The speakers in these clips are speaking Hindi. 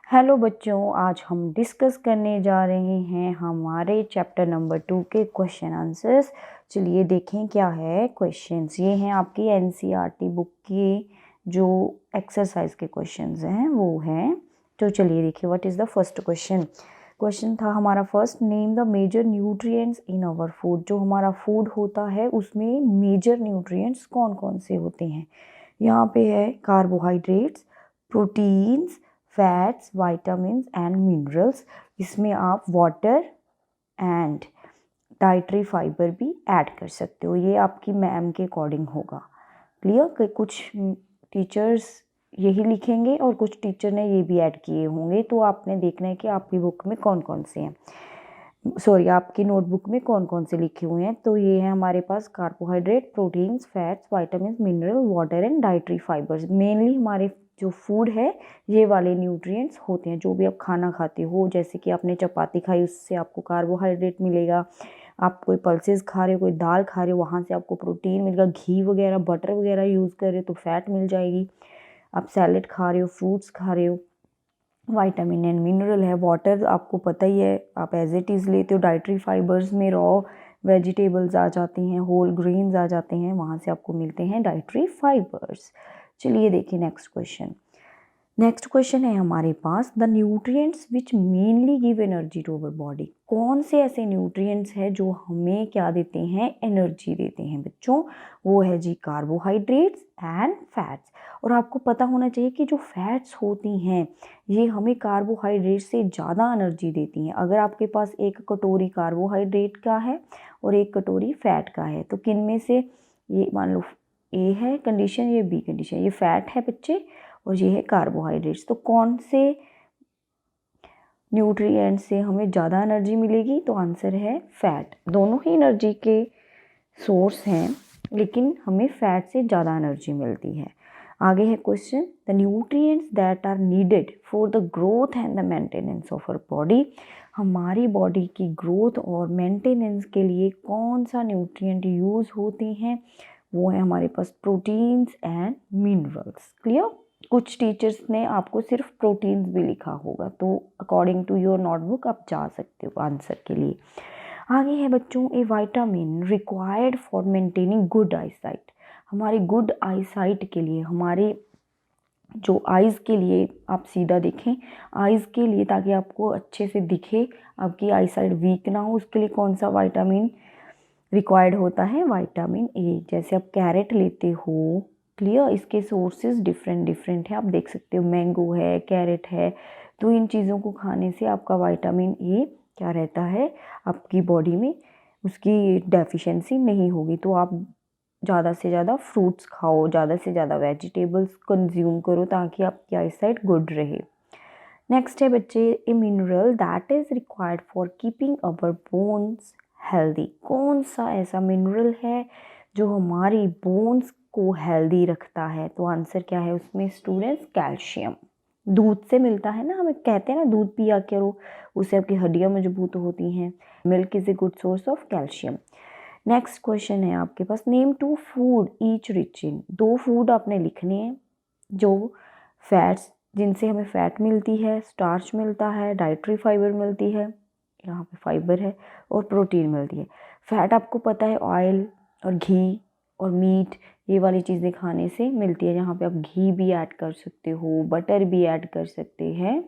हेलो बच्चों, आज हम डिस्कस करने जा रहे हैं हमारे चैप्टर नंबर 2 के क्वेश्चन आंसर्स। चलिए देखें क्या है क्वेश्चंस। ये हैं आपकी एनसीईआरटी बुक की जो एक्सरसाइज के क्वेश्चंस हैं वो हैं। तो चलिए देखिए what is the first question. Question था हमारा first, name the major nutrients in our food. जो हमारा फूड होता है उसमें मेजर न्यूट्रिएंट्स कौन कौन से होते हैं। यहाँ पे है carbohydrates, proteins, fats, vitamin and minerals. इसमें आप वाटर एंड डाइटरी फाइबर भी ऐड कर सकते हो। ये आपकी मैम के अकॉर्डिंग होगा। क्लियर कि कुछ टीचर्स यही लिखेंगे और कुछ टीचर ने ये भी ऐड किए होंगे, तो आपने देखना है कि आपकी बुक में कौन कौन से हैं, सॉरी आपकी नोटबुक में कौन कौन से लिखे हुए हैं। तो ये है हमारे पास carbohydrate, proteins, fats, vitamin, mineral, water and dietary fibres. Mainly हमारे जो फूड है ये वाले न्यूट्रिएंट्स होते हैं। जो भी आप खाना खाते हो, जैसे कि आपने चपाती खाई उससे आपको कार्बोहाइड्रेट मिलेगा, आप कोई पल्सेस खा रहे हो, कोई दाल खा रहे हो, वहाँ से आपको प्रोटीन मिलेगा, घी वगैरह बटर वगैरह यूज़ कर रहे हो तो फैट मिल जाएगी, आप सैलेड खा रहे हो, फ्रूट्स खा रहे हो, वाइटामिन एंड मिनरल है, वाटर आपको पता ही है आप एज इट इज़ लेते हो। डाइटरी फाइबर्स में रॉ वेजिटेबल्स आ जाती हैं, होल ग्रेन्स आ जाते हैं, वहाँ से आपको मिलते हैं डाइटरी फाइबर्स। चलिए देखिए नेक्स्ट क्वेश्चन। नेक्स्ट क्वेश्चन है हमारे पास, the nutrients which mainly give energy to our body. कौन से ऐसे न्यूट्रिएंट्स हैं जो हमें क्या देते हैं, एनर्जी देते हैं बच्चों। वो है जी कार्बोहाइड्रेट्स एंड फैट्स। और आपको पता होना चाहिए कि जो फैट्स होती हैं ये हमें कार्बोहाइड्रेट से ज़्यादा एनर्जी देती हैं। अगर आपके पास एक कटोरी कार्बोहाइड्रेट का है और एक कटोरी फैट का है, तो किन में से, ये मान लो ए है कंडीशन, ये बी कंडीशन, ये फैट है बच्चे और ये है कार्बोहाइड्रेट्स। तो कौन से न्यूट्रिएंट से हमें ज़्यादा एनर्जी मिलेगी, तो आंसर है फैट। दोनों ही एनर्जी के सोर्स हैं लेकिन हमें फैट से ज़्यादा एनर्जी मिलती है। आगे है question, the nutrients that are needed for the growth and the maintenance of our body. हमारी बॉडी की ग्रोथ और मेंटेनेंस के लिए कौन सा न्यूट्रिएंट यूज़ होते हैं, वो है हमारे पास प्रोटीन्स एंड मिनरल्स। क्लियर। कुछ टीचर्स ने आपको सिर्फ प्रोटीन्स भी लिखा होगा, तो अकॉर्डिंग टू योर नोटबुक आप जा सकते हो आंसर के लिए। आगे है बच्चों, A vitamin required for maintaining good eyesight. हमारी गुड आईसाइट के लिए, हमारे जो आइज़ के लिए, आप सीधा देखें आइज़ के लिए ताकि आपको अच्छे से दिखे, आपकी आईसाइट वीक ना हो, उसके लिए कौन सा विटामिन रिक्वायर्ड होता है, विटामिन ए। जैसे आप कैरेट लेते हो, क्लियर, इसके सोर्सेज डिफरेंट डिफरेंट है, आप देख सकते हो मैंगो है, कैरेट है, तो इन चीज़ों को खाने से आपका विटामिन ए क्या रहता है, आपकी बॉडी में उसकी डेफिशिएंसी नहीं होगी। तो आप ज़्यादा से ज़्यादा फ्रूट्स खाओ, ज़्यादा से ज़्यादा वेजिटेबल्स कंज्यूम करो ताकि आपकी आईसाइट गुड रहे। नेक्स्ट है बच्चे, a mineral that is required for keeping our bones healthy. कौन सा ऐसा मिनरल है जो हमारी बोन्स को हेल्दी रखता है, तो आंसर क्या है उसमें स्टूडेंट्स, कैल्शियम। दूध से मिलता है ना, हमें कहते हैं ना दूध पिया करो, उससे आपकी हड्डियाँ मजबूत होती हैं। Milk is a good source of calcium. Next question है आपके पास, name two food each rich in. दो फूड आपने लिखने हैं जो फैट्स, जिनसे हमें फैट मिलती है, स्टार्च मिलता है, डाइटरी फाइबर मिलती है, यहाँ पे फाइबर है, और प्रोटीन मिलती है। फैट आपको पता है ऑयल और घी और मीट, ये वाली चीज़ें खाने से मिलती है। यहाँ पे आप घी भी ऐड कर सकते हो, बटर भी ऐड कर सकते हैं।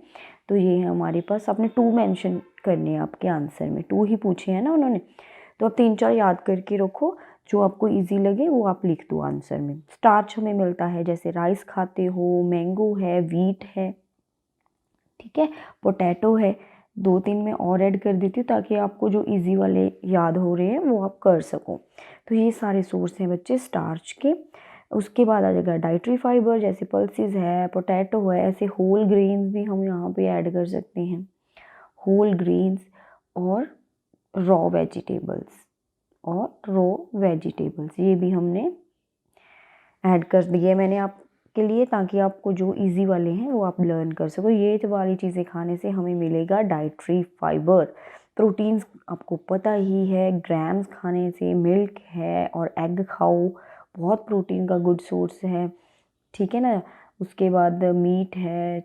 तो ये है हमारे पास, आपने 2 मेंशन करने हैं आपके आंसर में, 2 ही पूछे हैं ना उन्होंने, तो आप 3-4 याद करके रखो, जो आपको इजी लगे वो आप लिख दो आंसर में। स्टार्च हमें मिलता है जैसे राइस खाते हो, मैंगो है, वीट है, ठीक है, पोटैटो है। 2-3 में और ऐड कर देती हूँ ताकि आपको जो इजी वाले याद हो रहे हैं वो आप कर सको। तो ये सारे सोर्स हैं बच्चे स्टार्च के। उसके बाद आ जाएगा डाइटरी फाइबर, जैसे पल्सेस है, पोटैटो है, ऐसे होल ग्रेन्स भी हम यहाँ पे ऐड कर सकते हैं, होल ग्रेन्स और रॉ वेजिटेबल्स, ये भी हमने ऐड कर दिए मैंने आपके लिए ताकि आपको जो इजी वाले हैं वो आप लर्न कर सको। ये वाली चीज़ें खाने से हमें मिलेगा डाइटरी फाइबर। प्रोटीन्स आपको पता ही है, ग्राम्स खाने से, मिल्क है और एग खाओ, बहुत प्रोटीन का गुड सोर्स है, ठीक है ना। उसके बाद मीट है,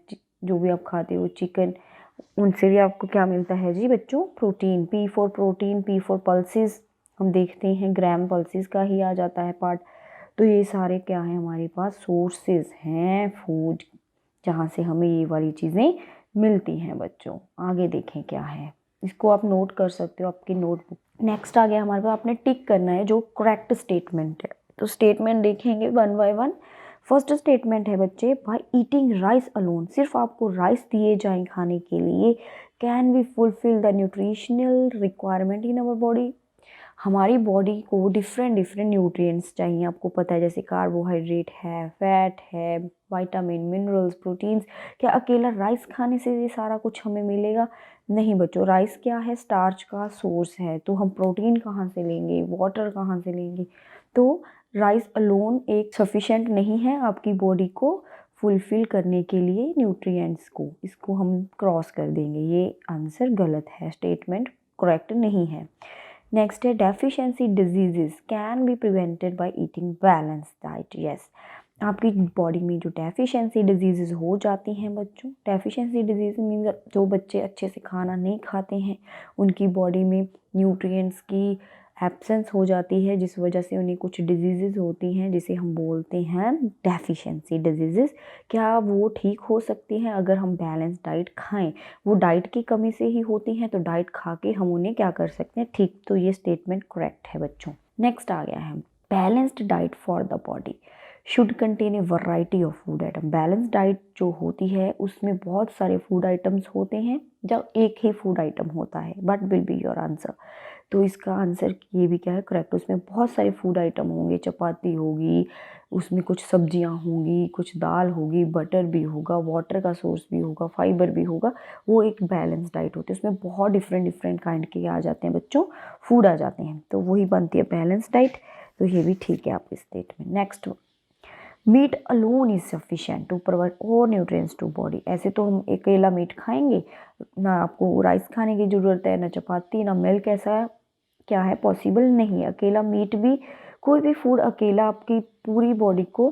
जो भी आप खाते हो, चिकन, उनसे भी आपको क्या मिलता है जी बच्चों, protein. P for protein, P for pulses, हम देखते हैं ग्राम पल्सेस का ही आ जाता है पार्ट। तो ये सारे क्या है हमारे पास, सोर्सेज हैं फूड, जहाँ से हमें ये वाली चीज़ें मिलती हैं बच्चों। आगे देखें क्या है, इसको आप नोट कर सकते हो आपकी नोटबुक। नेक्स्ट आ गया हमारे पास, आपने टिक करना है जो करेक्ट स्टेटमेंट है। तो स्टेटमेंट देखेंगे one by one. First statement है बच्चे, बाय ईटिंग राइस अलोन, सिर्फ आपको राइस दिए जाएं खाने के लिए, can we fulfil the nutritional requirement in our body. हमारी बॉडी को डिफरेंट डिफरेंट न्यूट्रिएंट्स चाहिए, आपको पता है, जैसे कार्बोहाइड्रेट है, फैट है, विटामिन, मिनरल्स, प्रोटीन्स। क्या अकेला राइस खाने से ये सारा कुछ हमें मिलेगा? नहीं बच्चों, राइस क्या है, स्टार्च का सोर्स है, तो हम प्रोटीन कहाँ से लेंगे, वाटर कहाँ से लेंगे? तो राइस अलोन एक सफिशेंट नहीं है आपकी बॉडी को फुलफिल करने के लिए न्यूट्रिएंट्स को। इसको हम क्रॉस कर देंगे, ये आंसर गलत है, स्टेटमेंट करेक्ट नहीं है। नेक्स्ट है, deficiency diseases can be prevented by eating balance diet. Yes, आपकी बॉडी में जो डेफिशिएंसी डिजीजेस हो जाती हैं बच्चों, डेफिशिएंसी डिजीज मीन जो बच्चे अच्छे से खाना नहीं खाते हैं, उनकी बॉडी में न्यूट्रिएंट्स की एब्सेंस हो जाती है, जिस वजह से उन्हें कुछ डिजीज़ होती हैं जिसे हम बोलते हैं डेफिशिएंसी डिजीज़। क्या वो ठीक हो सकती हैं अगर हम बैलेंस डाइट खाएं? वो डाइट की कमी से ही होती हैं, तो डाइट खा के हम उन्हें क्या कर सकते हैं, ठीक। तो ये स्टेटमेंट करेक्ट है बच्चों। नेक्स्ट आ गया है, balanced diet for the body should contain a variety of food item. Balance diet जो होती है उसमें बहुत सारे फूड आइटम्स होते हैं, जब एक ही फूड आइटम होता है, but will be your answer. तो इसका आंसर ये भी क्या है, करेक्ट। उसमें बहुत सारे फूड आइटम होंगे, चपाती होगी, उसमें कुछ सब्जियां होंगी, कुछ दाल होगी, बटर भी होगा, वाटर का सोर्स भी होगा, फाइबर भी होगा। वो एक बैलेंस डाइट होती है, उसमें बहुत डिफरेंट डिफरेंट काइंड के आ जाते हैं बच्चों, फूड आ जाते हैं, तो वही बनती है बैलेंस डाइट। तो ये भी ठीक है आपके statement. Next, meat alone is sufficient to provide all nutrients to body. ऐसे तो हम अकेला मीट खाएंगे, ना आपको राइस खाने की ज़रूरत है, ना चपाती, ना मिल्क, ऐसा क्या है, पॉसिबल नहीं है। अकेला मीट भी, कोई भी फूड अकेला आपकी पूरी बॉडी को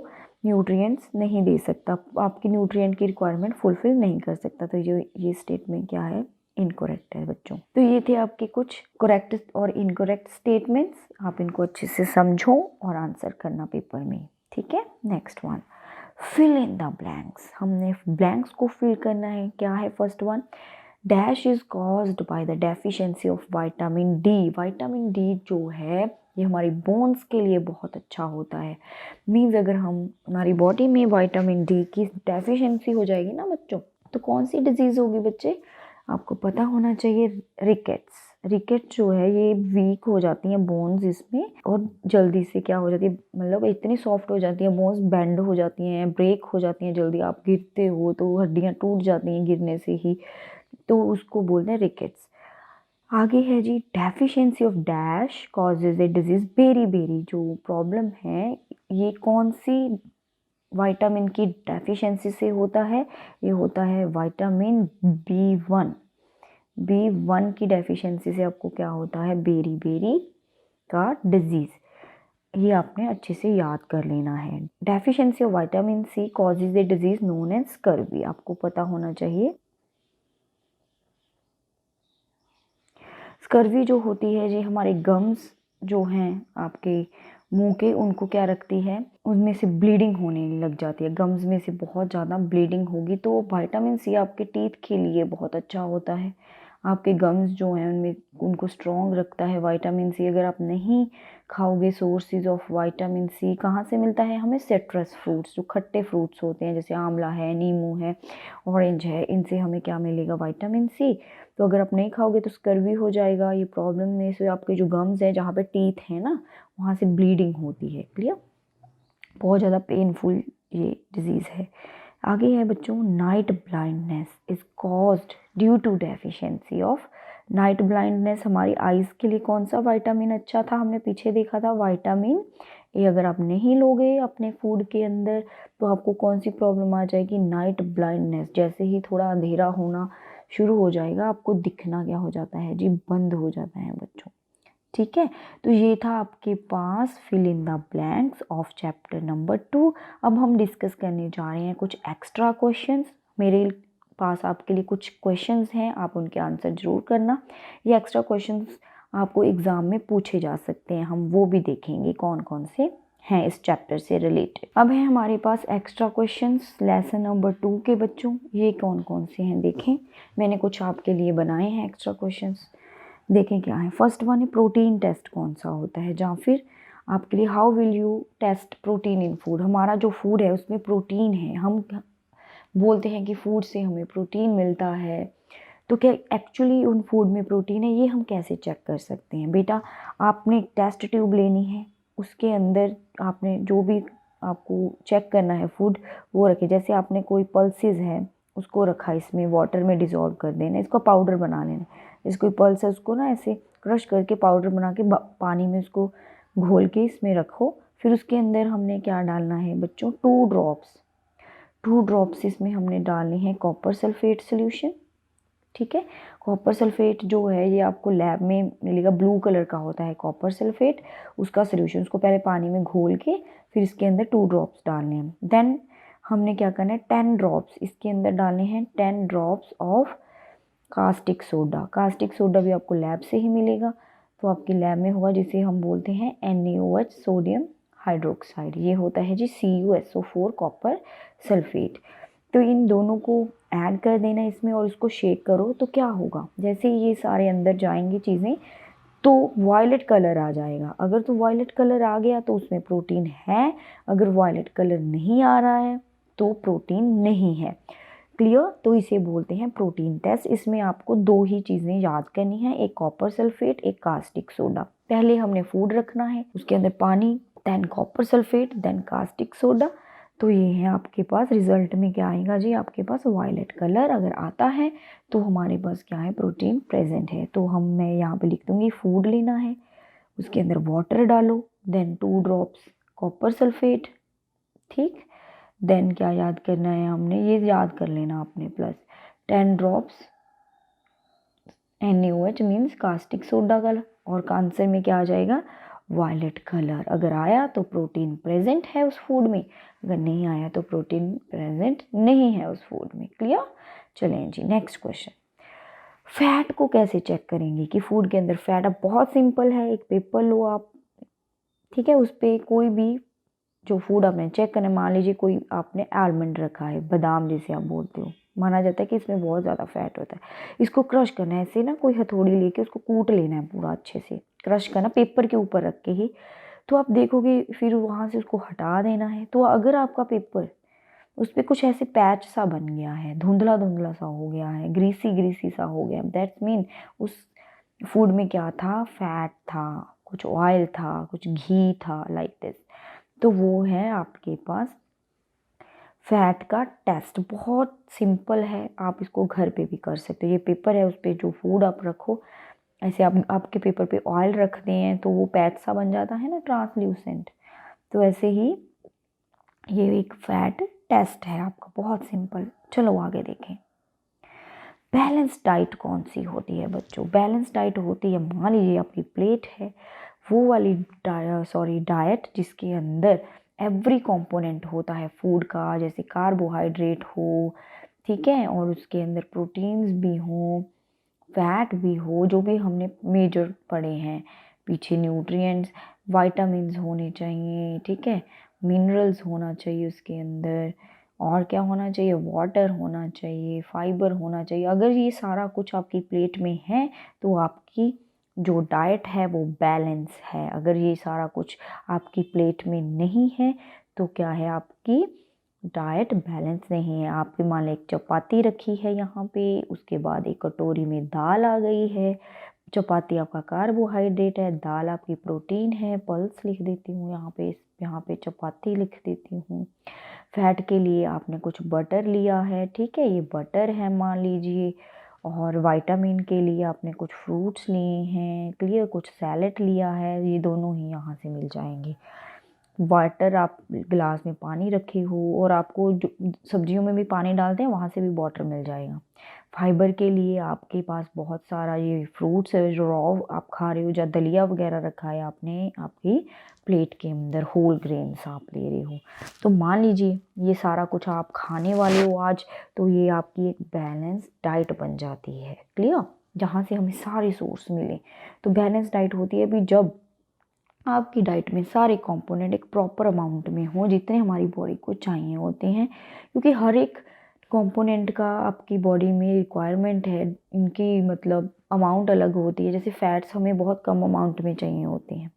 न्यूट्रिएंट्स नहीं दे सकता, आपकी न्यूट्रिएंट की रिक्वायरमेंट फुलफिल नहीं कर सकता। तो ये स्टेटमेंट क्या है, इनकरेक्ट है बच्चों। तो ये थे आपके कुछ करेक्ट और इनकरेक्ट स्टेटमेंट्स, आप इनको अच्छे से समझो और आंसर करना पेपर में, ठीक है। Next one, fill in the blanks. हमने ब्लैंक्स को फिल करना है। क्या है first one, dash is caused by the deficiency of vitamin D. Vitamin D जो है ये हमारी बोन्स के लिए बहुत अच्छा होता है। मीन्स अगर हमारी बॉडी में विटामिन डी की डेफिशिएंसी हो जाएगी ना बच्चों, तो कौन सी डिजीज़ होगी बच्चे, आपको पता होना चाहिए, रिकेट्स। रिकेट जो है ये वीक हो जाती हैं बोन्स इसमें, और जल्दी से क्या हो जाती है, मतलब इतनी सॉफ्ट हो जाती हैं बोन्स, बेंड हो जाती हैं, ब्रेक हो जाती हैं जल्दी, आप गिरते हो तो हड्डियाँ टूट जाती हैं गिरने से ही, तो उसको बोलते हैं रिकेट्स। आगे है जी, deficiency of dash causes a disease beri beri. जो प्रॉब्लम है ये कौन सी विटामिन की डेफिशिएंसी से होता है, ये होता है विटामिन बी वन की डेफिशिएंसी से आपको क्या होता है, बेरी बेरी का डिजीज़। ये आपने अच्छे से याद कर लेना है। Deficiency of vitamin C causes a disease known as scurvy, आपको पता होना चाहिए। स्कर्वी जो होती है जी, हमारे गम्स जो हैं आपके मुंह के, उनको क्या रखती है, उनमें से ब्लीडिंग होने लग जाती है, गम्स में से बहुत ज़्यादा ब्लीडिंग होगी। तो विटामिन सी आपके टीथ के लिए बहुत अच्छा होता है, आपके गम्स जो हैं उनमें, उनको स्ट्रॉन्ग रखता है विटामिन सी। अगर आप नहीं खाओगे, सोर्सेज ऑफ विटामिन सी कहाँ से मिलता है हमें, सिट्रस फ्रूट्स, जो खट्टे फ्रूट्स होते हैं, जैसे आंवला है, नींबू है, ऑरेंज है, इनसे हमें क्या मिलेगा, विटामिन सी। तो अगर आप नहीं खाओगे तो स्कर्वी हो जाएगा। ये प्रॉब्लम में से आपके जो गम्स हैं, जहाँ पे टीथ है ना, वहाँ से ब्लीडिंग होती है, क्लियर, बहुत ज़्यादा पेनफुल ये डिजीज़ है। आगे है बच्चों, night blindness is caused due to deficiency of. Night blindness, हमारी आइज़ के लिए कौन सा विटामिन अच्छा था, हमने पीछे देखा था, विटामिन ए। अगर आप नहीं लोगे अपने फूड के अंदर तो आपको कौन सी प्रॉब्लम आ जाएगी, नाइट ब्लाइंडनेस। जैसे ही थोड़ा अंधेरा होना शुरू हो जाएगा, आपको दिखना क्या हो जाता है जी, बंद हो जाता है बच्चों, ठीक है। तो ये था आपके पास fill in the blanks of chapter number 2। अब हम डिस्कस करने जा रहे हैं कुछ एक्स्ट्रा क्वेश्चंस। मेरे पास आपके लिए कुछ क्वेश्चंस हैं, आप उनके आंसर ज़रूर करना। ये एक्स्ट्रा क्वेश्चंस आपको एग्ज़ाम में पूछे जा सकते हैं, हम वो भी देखेंगे कौन कौन से हैं इस चैप्टर से रिलेटेड। अब है हमारे पास एक्स्ट्रा क्वेश्चंस लेसन नंबर 2 के बच्चों। ये कौन कौन से हैं देखें, मैंने कुछ आपके लिए बनाए हैं एक्स्ट्रा क्वेश्चंस, देखें क्या है। फर्स्ट वन है प्रोटीन टेस्ट कौन सा होता है, या फिर आपके लिए how will you test protein in food. हमारा जो फूड है उसमें प्रोटीन है, हम बोलते हैं कि फूड से हमें प्रोटीन मिलता है, तो क्या एक्चुअली उन फूड में प्रोटीन है, ये हम कैसे चेक कर सकते हैं। बेटा आपने एक टेस्ट ट्यूब लेनी है, उसके अंदर आपने जो भी आपको चेक करना है फूड वो रखे। जैसे आपने कोई पल्सेस है उसको रखा, इसमें वाटर में डिज़ोल्व कर देना, इसको पाउडर बना लेना। जैसे कोई पल्स है उसको ना ऐसे क्रश करके पाउडर बना के पानी में उसको घोल के इसमें रखो। फिर उसके अंदर हमने क्या डालना है बच्चों, 2 ड्रॉप्स इसमें हमने डालने हैं कॉपर सल्फेट सोल्यूशन। ठीक है, कॉपर सल्फेट जो है ये आपको लैब में मिलेगा, ब्लू कलर का होता है कॉपर सल्फेट, उसका सोल्यूशन। उसको पहले पानी में घोल के फिर इसके अंदर 2 ड्रॉप्स डालने हैं। देन हमने क्या करना है, 10 ड्रॉप्स इसके अंदर डालने हैं, 10 drops of caustic soda. Caustic soda भी आपको लैब से ही मिलेगा, तो आपकी लैब में होगा, जिसे हम बोलते हैं NaOH सोडियम हाइड्रोक्साइड। ये होता है जी CuSO4 कॉपर सल्फेट। तो इन दोनों को ऐड कर देना इसमें और उसको शेक करो, तो क्या होगा, जैसे ये सारे अंदर जाएंगी चीज़ें तो वायलेट कलर आ जाएगा। अगर तो वायलेट कलर आ गया तो उसमें प्रोटीन है, अगर वायलेट कलर नहीं आ रहा है तो प्रोटीन नहीं है। क्लियर, तो इसे बोलते हैं प्रोटीन टेस्ट। इसमें आपको 2 ही चीज़ें याद करनी है, एक कॉपर सल्फेट, एक कास्टिक सोडा। पहले हमने फूड रखना है, उसके अंदर पानी, then copper sulphate, then caustic soda. तो ये है आपके पास रिजल्ट में क्या आएगा जी, आपके पास वायलेट कलर अगर आता है तो हमारे पास क्या है, प्रोटीन प्रेजेंट है। तो मैं यहाँ पे लिख दूंगी फूड लेना है, उसके अंदर वाटर डालो, देन 2 ड्रॉप्स कॉपर सल्फेट। ठीक, देन क्या याद करना है हमने, ये याद कर लेना आपने, plus 10 drops NaOH means caustic soda colour, और आंसर में क्या आ जाएगा, वायलेट कलर। अगर आया तो प्रोटीन प्रेजेंट है उस फूड में, अगर नहीं आया तो प्रोटीन प्रेजेंट नहीं है उस फूड में। क्लियर, चलें जी नेक्स्ट क्वेश्चन। फैट को कैसे चेक करेंगे कि फूड के अंदर फैट। अब बहुत सिंपल है, एक पेपर लो आप, ठीक है, उस पर कोई भी जो फूड आपने चेक करना है, मान लीजिए कोई आपने आलमंड रखा है, बादाम जिसे आप बोलते हो, माना जाता है कि इसमें बहुत ज़्यादा फैट होता है। इसको क्रश करना है, ऐसे ना कोई हथौड़ी लेके उसको कूट लेना है पूरा, अच्छे से क्रश करना पेपर के ऊपर रख के ही। तो आप देखोगे फिर वहाँ से उसको हटा देना है। तो अगर आपका पेपर उस पर कुछ ऐसे पैच सा बन गया है, धुंधला धुंधला सा हो गया है, ग्रीसी ग्रीसी सा हो गया, दैट्स मीन उस फूड में क्या था, फैट था, कुछ ऑयल था, कुछ घी था, लाइक दिस। तो वो है आपके पास फैट का टेस्ट। बहुत सिंपल है, आप इसको घर पे भी कर सकते हो। ये पेपर है, उस पर जो फूड आप रखो, ऐसे आप आपके पेपर पे ऑयल रखते हैं तो वो पैच सा बन जाता है ना, ट्रांसल्यूसेंट। तो ऐसे ही ये एक फैट टेस्ट है आपका, बहुत सिंपल। चलो आगे देखें। बैलेंस डाइट कौन सी होती है बच्चों, बैलेंस डाइट होती है, मान लीजिए आपकी प्लेट है, वो वाली डाइट जिसके अंदर एवरी कंपोनेंट होता है फूड का, जैसे कार्बोहाइड्रेट हो, ठीक है, और उसके अंदर प्रोटीन्स भी हो, फैट भी हो, जो भी हमने मेजर पढ़े हैं पीछे, न्यूट्रिएंट्स, वाइटामिन्स होने चाहिए, ठीक है, मिनरल्स होना चाहिए उसके अंदर, और क्या होना चाहिए, वाटर होना चाहिए, फाइबर होना चाहिए। अगर ये सारा कुछ आपकी प्लेट में है तो आपकी जो डाइट है वो बैलेंस है। अगर ये सारा कुछ आपकी प्लेट में नहीं है तो क्या है, आपकी डाइट बैलेंस नहीं है। आपके मान लो एक चपाती रखी है यहाँ पे, उसके बाद एक कटोरी में दाल आ गई है। चपाती आपका कार्बोहाइड्रेट है, दाल आपकी प्रोटीन है, पल्स लिख देती हूँ यहाँ पे चपाती लिख देती हूँ। फैट के लिए आपने कुछ बटर लिया है, ठीक है, ये बटर है मान लीजिए, और विटामिन के लिए आपने कुछ फ्रूट्स लिए हैं, क्लियर, कुछ सैलेड लिया है, ये दोनों ही यहाँ से मिल जाएंगे। वाटर आप गिलास में पानी रखे हो और आपको जो सब्जियों में भी पानी डालते हैं वहाँ से भी वाटर मिल जाएगा। फाइबर के लिए आपके पास बहुत सारा ये फ्रूट्स है जो रॉ आप खा रहे हो, या दलिया वगैरह रखा है आपने आपकी प्लेट के अंदर, होल ग्रेन्स आप ले रहे हो। तो मान लीजिए ये सारा कुछ आप खाने वाले हो आज, तो ये आपकी एक बैलेंस डाइट बन जाती है। क्लियर? जहाँ से हमें सारे सोर्स मिले। तो बैलेंस डाइट होती है भी जब आपकी डाइट में सारे कंपोनेंट एक प्रॉपर अमाउंट में हो, जितने हमारी बॉडी को चाहिए होते हैं, क्योंकि हर एक कंपोनेंट का आपकी बॉडी में रिक्वायरमेंट है, इनकी मतलब अमाउंट अलग होती है। जैसे फैट्स हमें बहुत कम अमाउंट में चाहिए होते हैं,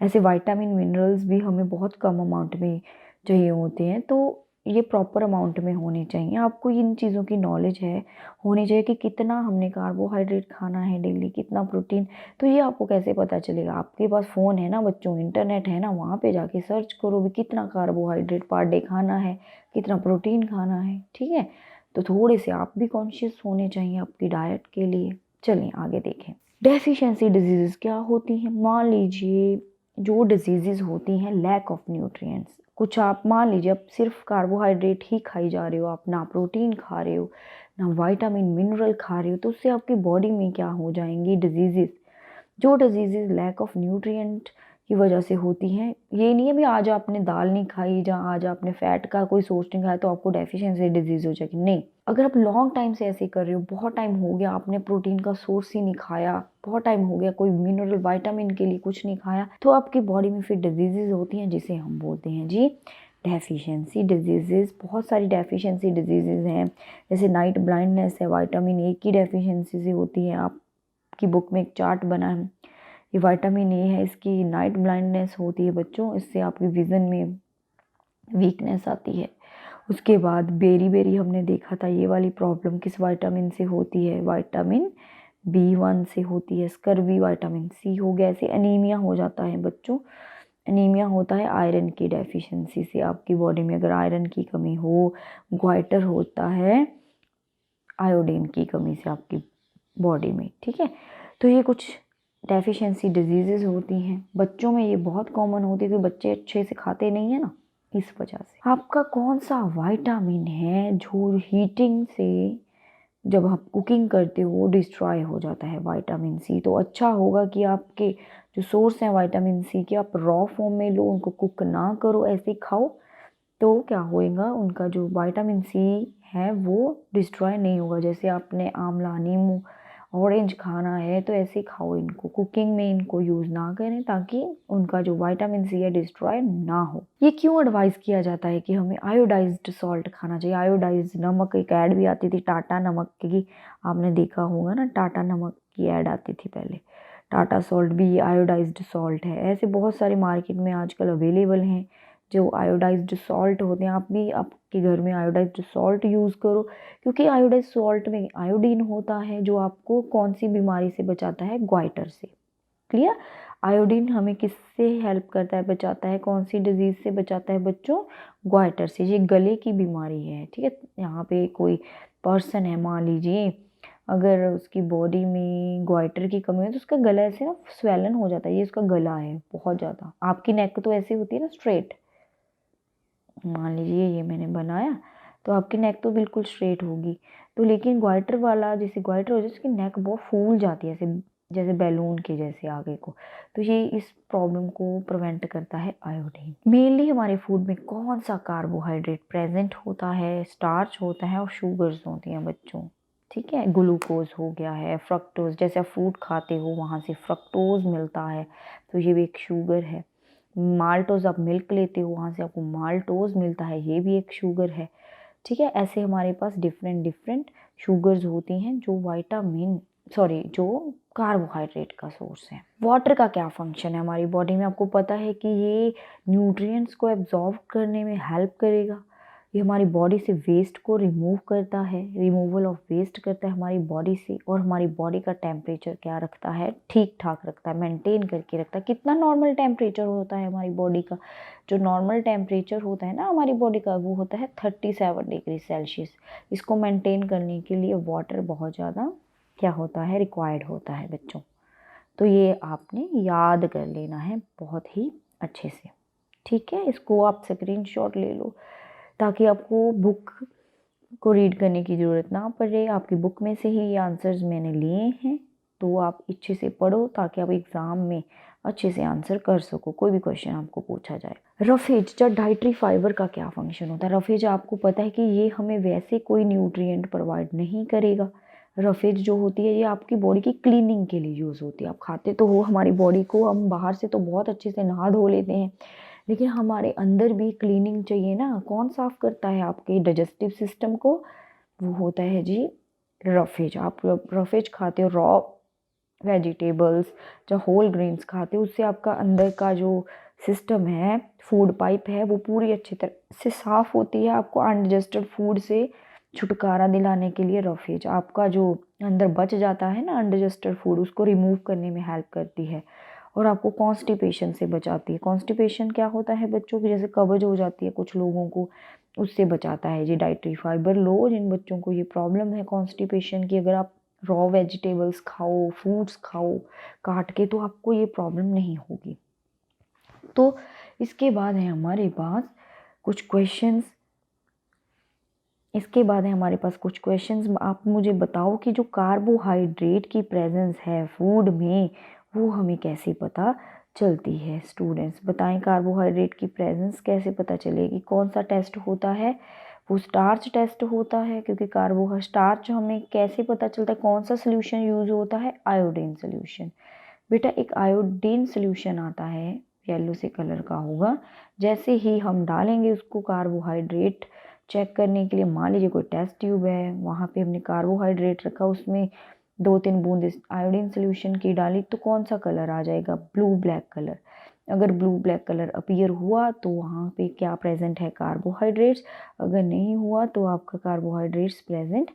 ऐसे विटामिन मिनरल्स भी हमें बहुत कम अमाउंट में चाहिए होते हैं। तो ये प्रॉपर अमाउंट में होने चाहिए। आपको इन चीज़ों की नॉलेज है, होनी चाहिए कि कितना हमने कार्बोहाइड्रेट खाना है डेली, कितना प्रोटीन। तो ये आपको कैसे पता चलेगा? आपके पास फ़ोन है ना बच्चों, इंटरनेट है ना, वहाँ पे जाके सर्च करो भी कितना कार्बोहाइड्रेट पर डे खाना है, कितना प्रोटीन खाना है। ठीक है? तो थोड़े से आप भी कॉन्शियस होने चाहिए आपकी डाइट के लिए। चलिए आगे देखें। डेफिशिएंसी डिजीज़ क्या होती हैं? मान लीजिए जो डिजीज़ होती हैं लैक ऑफ न्यूट्रिएंट्स, कुछ आप मान लीजिए आप सिर्फ कार्बोहाइड्रेट ही खाई जा रहे हो, आप ना प्रोटीन खा रहे हो ना विटामिन मिनरल खा रहे हो, तो उससे आपकी बॉडी में क्या हो जाएंगी? डिजीज़। जो डिजीज़ लैक ऑफ न्यूट्रिएंट की वजह से होती हैं, ये नहीं है भी आज आपने दाल नहीं खाई या आज आपने फैट का कोई सोर्स नहीं खाया तो आपको डेफिशिएंसी डिजीज़ हो जाएगी। नहीं, अगर आप लॉन्ग टाइम से ऐसे कर रहे हो, बहुत टाइम हो गया आपने प्रोटीन का सोर्स ही नहीं खाया, बहुत टाइम हो गया कोई मिनरल विटामिन के लिए कुछ नहीं खाया, तो आपकी बॉडी में फिर डिजीज़ होती हैं जिसे हम बोलते हैं जी डेफिशिएंसी डिजीज़। बहुत सारी डेफिशिएंसी डिजीज़ हैं, जैसे नाइट ब्लाइंडनेस है, विटामिन ए की डेफिशिएंसी से होती है। आपकी बुक में एक चार्ट बना है, ये विटामिन ए है, इसकी नाइट ब्लाइंडनेस होती है बच्चों, इससे आपकी विज़न में वीकनेस आती है। उसके बाद बेरी बेरी हमने देखा था, ये वाली प्रॉब्लम किस विटामिन से होती है? विटामिन B1 से होती है। स्कर्वी विटामिन C हो गया। ऐसे अनीमिया हो जाता है बच्चों, अनीमिया होता है आयरन की डेफिशिएंसी से। आपकी बॉडी में अगर आयरन की कमी हो, ग्वाइटर होता है आयोडीन की कमी से आपकी बॉडी में। ठीक है? तो ये कुछ डेफिशिएंसी डिजीज़ होती हैं। बच्चों में ये बहुत कॉमन होती है कि बच्चे अच्छे से खाते नहीं है ना, इस वजह से। आपका कौन सा विटामिन है जो हीटिंग से जब आप कुकिंग करते हो डिस्ट्रॉय हो जाता है? Vitamin C। तो अच्छा होगा कि आपके जो सोर्स हैं विटामिन C के, आप रॉ फॉर्म में लो, उनको कुक ना करो, ऐसे खाओ। तो क्या होएगा, उनका जो विटामिन C है वो डिस्ट्रॉय नहीं होगा। जैसे आपने आंवला, नींबू, ऑरेंज खाना है तो ऐसे खाओ इनको, कुकिंग में इनको यूज़ ना करें ताकि उनका जो विटामिन C है डिस्ट्रॉय ना हो। ये क्यों एडवाइस किया जाता है कि हमें आयोडाइज्ड सॉल्ट खाना चाहिए? आयोडाइज्ड नमक, एक ऐड भी आती थी टाटा नमक की, आपने देखा होगा ना, टाटा नमक की ऐड आती थी पहले। टाटा सॉल्ट भी आयोडाइज्ड सॉल्ट है। ऐसे बहुत सारे मार्केट में आजकल अवेलेबल हैं जो आयोडाइज्ड सॉल्ट होते हैं। आप भी आपके घर में आयोडाइज्ड सॉल्ट यूज़ करो, क्योंकि आयोडाइज्ड सॉल्ट में आयोडीन होता है जो आपको कौन सी बीमारी से बचाता है? ग्वाइटर से। क्लियर? आयोडीन हमें किससे हेल्प करता है, बचाता है? कौन सी डिजीज़ से बचाता है बच्चों? ग्वाइटर से। ये गले की बीमारी है। ठीक है? यहाँ पे कोई पर्सन है, मान लीजिए अगर उसकी बॉडी में ग्वाइटर की कमी है तो उसका गला ऐसे ना स्वेलन हो जाता है। ये उसका गला है बहुत ज़्यादा। आपकी नेक तो ऐसी होती है ना स्ट्रेट, मान लीजिए ये मैंने बनाया तो आपकी नेक तो बिल्कुल स्ट्रेट होगी। तो लेकिन ग्वाइटर वाला, जैसे ग्वाइटर हो जाए उसकी नेक बहुत फूल जाती है, ऐसे जैसे बैलून के जैसे आगे को। तो ये इस प्रॉब्लम को प्रिवेंट करता है आयोडीन। मेनली हमारे फूड में कौन सा कार्बोहाइड्रेट प्रेजेंट होता है? स्टार्च होता है और शुगर्स होती हैं बच्चों। ठीक है? ग्लूकोज हो गया है, फ्रक्टोज, जैसे आप फ्रूट खाते हो वहाँ से फ्रक्टोज मिलता है, तो ये भी एक शुगर है। माल्टोज, आप मिल्क लेते हो वहाँ से आपको माल्टोज मिलता है, ये भी एक शुगर है। ठीक है? ऐसे हमारे पास डिफरेंट डिफरेंट शुगर्स होती हैं जो कार्बोहाइड्रेट का सोर्स है। वाटर का क्या फंक्शन है हमारी बॉडी में? आपको पता है कि ये न्यूट्रिएंट्स को एब्जॉर्ब करने में हेल्प करेगा। ये हमारी बॉडी से वेस्ट को रिमूव करता है, रिमूवल ऑफ वेस्ट करता है हमारी बॉडी से। और हमारी बॉडी का टेम्परेचर क्या रखता है? ठीक ठाक रखता है, मेंटेन करके रखता है। कितना नॉर्मल टेम्परेचर होता है हमारी बॉडी का? जो नॉर्मल टेम्परेचर होता है ना हमारी बॉडी का, वो होता है 37 डिग्री सेल्सियस। इसको मेंटेन करने के लिए वाटर बहुत ज़्यादा क्या होता है? रिक्वायर्ड होता है बच्चों। तो ये आपने याद कर लेना है बहुत ही अच्छे से। ठीक है, इसको आप स्क्रीनशॉट ले लो ताकि आपको बुक को रीड करने की ज़रूरत ना पड़े। आपकी बुक में से ही ये आंसर्स मैंने लिए हैं, तो आप अच्छे से पढ़ो ताकि आप एग्ज़ाम में अच्छे से आंसर कर सको, कोई भी क्वेश्चन आपको पूछा जाए। रफेज या डाइटरी फाइबर का क्या फंक्शन होता है? रफेज आपको पता है कि ये हमें वैसे कोई न्यूट्रिएंट प्रोवाइड नहीं करेगा। रफेज जो होती है ये आपकी बॉडी की क्लीनिंग के लिए यूज़ होती है। आप खाते तो हो, हमारी बॉडी को हम बाहर से तो बहुत अच्छे से नहा धो लेते हैं, लेकिन हमारे अंदर भी क्लीनिंग चाहिए ना। कौन साफ़ करता है आपके डाइजेस्टिव सिस्टम को? वो होता है जी रफेज। आप रफेज खाते हो, रॉ वेजिटेबल्स जो होल ग्रेन्स खाते हो, उससे आपका अंदर का जो सिस्टम है, फूड पाइप है, वो पूरी अच्छी तरह से साफ़ होती है। आपको अनडाइजेस्टेड फूड से छुटकारा दिलाने के लिए रफेज आपका जो अंदर बच जाता है ना अनडाइजेस्टेड फूड, उसको रिमूव करने में हेल्प करती है और आपको कॉन्स्टिपेशन से बचाती है। कॉन्स्टिपेशन क्या होता है बच्चों की? जैसे कब्ज हो जाती है कुछ लोगों को, उससे बचाता है जी डाइटरी फाइबर। लो जिन बच्चों को ये प्रॉब्लम है कॉन्स्टिपेशन की, अगर आप रॉ वेजिटेबल्स खाओ, फ्रूट्स खाओ काट के, तो आपको ये प्रॉब्लम नहीं होगी। तो इसके बाद है हमारे पास कुछ क्वेश्चंस कुछ क्वेश्चंस। आप मुझे बताओ कि जो कार्बोहाइड्रेट की प्रेजेंस है फूड में, वो हमें कैसे पता चलती है? स्टूडेंट्स बताएं, कार्बोहाइड्रेट की प्रेजेंस कैसे पता चलेगी? कौन सा टेस्ट होता है? वो स्टार्च टेस्ट होता है, क्योंकि स्टार्च हमें कैसे पता चलता है? कौन सा सोल्यूशन यूज़ होता है? Iodine solution. बेटा एक आयोडीन सोल्यूशन आता है, येलो से कलर का होगा। जैसे ही हम डालेंगे उसको कार्बोहाइड्रेट चेक करने के लिए, मान लीजिए कोई टेस्ट ट्यूब है, वहाँ पे हमने कार्बोहाइड्रेट रखा, उसमें 2-3 बूंद आयोडीन सोल्यूशन की डाली, तो कौन सा कलर आ जाएगा? Blue black colour. अगर ब्लू ब्लैक कलर अपीयर हुआ तो वहाँ पे क्या प्रेजेंट है? कार्बोहाइड्रेट्स। अगर नहीं हुआ तो आपका कार्बोहाइड्रेट्स प्रेजेंट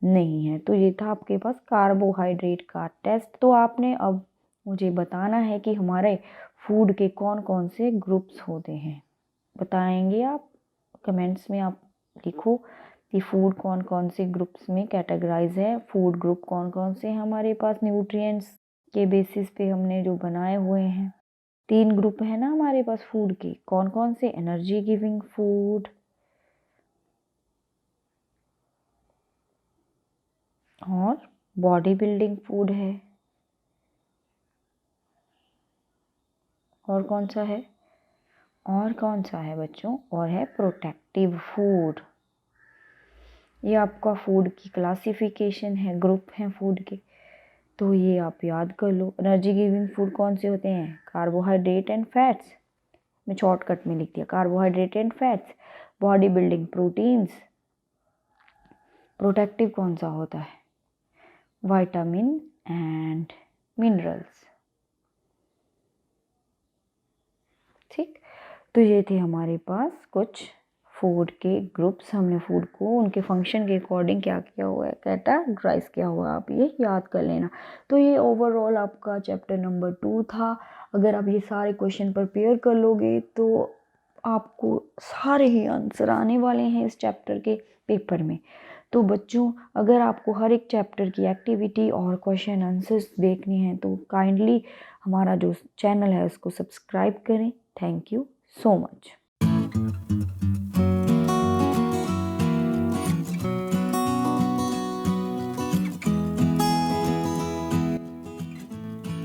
नहीं है। तो ये था आपके पास कार्बोहाइड्रेट का टेस्ट। तो आपने अब मुझे बताना है कि हमारे फूड के कौन कौन से ग्रुप्स होते हैं। बताएंगे आप? कमेंट्स में आप लिखो कि फूड कौन कौन से ग्रुप्स में कैटेगराइज है। फूड ग्रुप कौन कौन से हैं हमारे पास? न्यूट्रिएंट्स के बेसिस पे हमने जो बनाए हुए हैं 3 ग्रुप है ना हमारे पास फूड के। कौन कौन से? एनर्जी गिविंग फूड और बॉडी बिल्डिंग फूड है। और कौन सा है? बच्चों? और है प्रोटेक्टिव फूड। ये आपका फूड की क्लासिफिकेशन है, ग्रुप हैं फूड के, तो ये आप याद कर लो। एनर्जी गिविंग फूड कौन से होते हैं? Carbohydrate and fats. मैं शॉर्टकट में लिख दिया, carbohydrate and fats. Body building proteins. Protective कौन सा होता है? Vitamin and minerals. ठीक, तो ये थे हमारे पास कुछ फूड के ग्रुप्स। हमने फूड को उनके फंक्शन के अकॉर्डिंग क्या किया हुआ है, कैटेगराइज किया हुआ है, आप ये याद कर लेना। तो ये ओवरऑल आपका चैप्टर नंबर 2 था। अगर आप ये सारे क्वेश्चन प्रिपेयर कर लोगे तो आपको सारे ही आंसर आने वाले हैं इस चैप्टर के पेपर में। तो बच्चों, अगर आपको हर एक चैप्टर की एक्टिविटी और क्वेश्चन आंसर्स देखने हैं तो काइंडली हमारा जो चैनल है उसको सब्सक्राइब करें। Thank you so much.